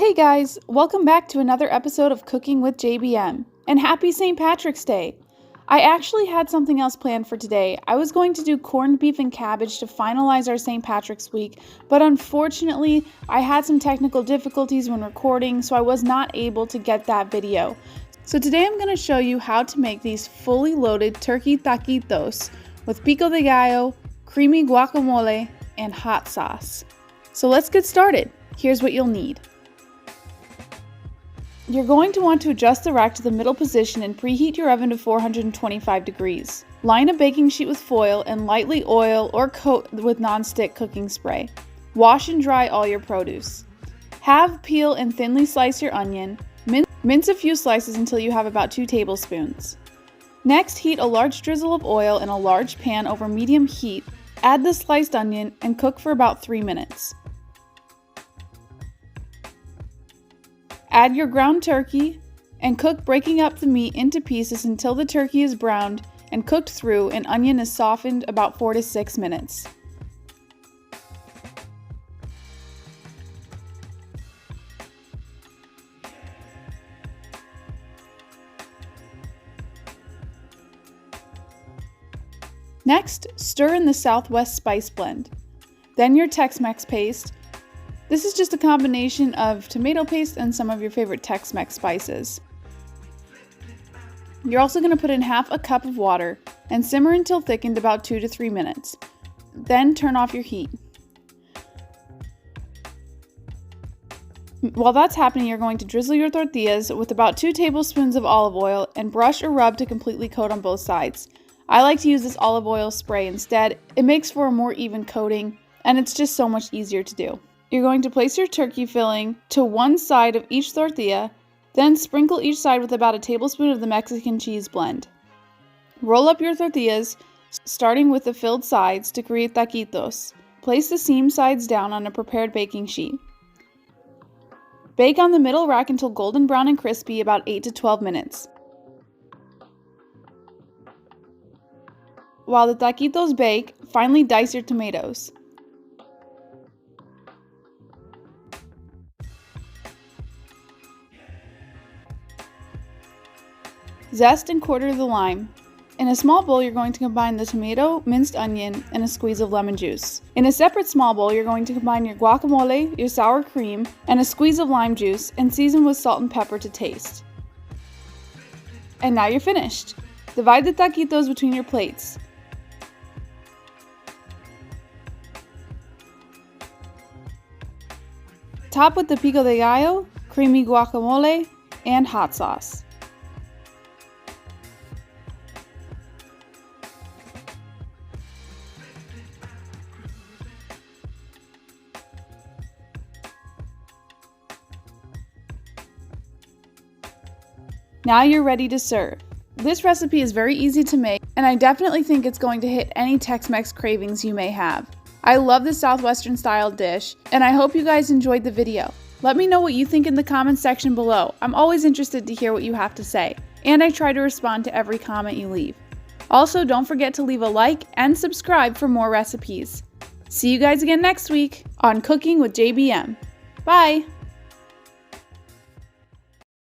Hey guys, welcome back to another episode of Cooking with JBM, and happy St. Patrick's Day! I actually had something else planned for today. I was going to do corned beef and cabbage to finalize our St. Patrick's week, but unfortunately, I had some technical difficulties when recording, so I was not able to get that video. So today I'm going to show you how to make these fully loaded turkey taquitos with pico de gallo, creamy guacamole, and hot sauce. So let's get started. Here's what you'll need. You're going to want to adjust the rack to the middle position and preheat your oven to 425 degrees. Line a baking sheet with foil and lightly oil or coat with non-stick cooking spray. Wash and dry all your produce. Halve, peel, and thinly slice your onion. Mince a few slices until you have about 2 tablespoons. Next, heat a large drizzle of oil in a large pan over medium heat. Add the sliced onion and cook for about 3 minutes. Add your ground turkey and cook, breaking up the meat into pieces until the turkey is browned and cooked through and onion is softened about 4 to 6 minutes. Next, stir in the Southwest spice blend. Then your Tex-Mex paste. This is just a combination of tomato paste and some of your favorite Tex-Mex spices. You're also going to put in half a cup of water and simmer until thickened about 2 to 3 minutes. Then turn off your heat. While that's happening, you're going to drizzle your tortillas with about 2 tablespoons of olive oil and brush or rub to completely coat on both sides. I like to use this olive oil spray instead. It makes for a more even coating and it's just so much easier to do. You're going to place your turkey filling to one side of each tortilla, then sprinkle each side with about a tablespoon of the Mexican cheese blend. Roll up your tortillas, starting with the filled sides to create taquitos. Place the seam sides down on a prepared baking sheet. Bake on the middle rack until golden brown and crispy, about 8 to 12 minutes. While the taquitos bake, finely dice your tomatoes. Zest and quarter the lime. In a small bowl, you're going to combine the tomato, minced onion, and a squeeze of lemon juice. In a separate small bowl, you're going to combine your guacamole, your sour cream, and a squeeze of lime juice, and season with salt and pepper to taste. And now you're finished. Divide the taquitos between your plates. Top with the pico de gallo, creamy guacamole, and hot sauce. Now you're ready to serve. This recipe is very easy to make, and I definitely think it's going to hit any Tex-Mex cravings you may have. I love this Southwestern style dish, and I hope you guys enjoyed the video. Let me know what you think in the comments section below. I'm always interested to hear what you have to say, and I try to respond to every comment you leave. Also, don't forget to leave a like and subscribe for more recipes. See you guys again next week on Cooking with JBM. Bye!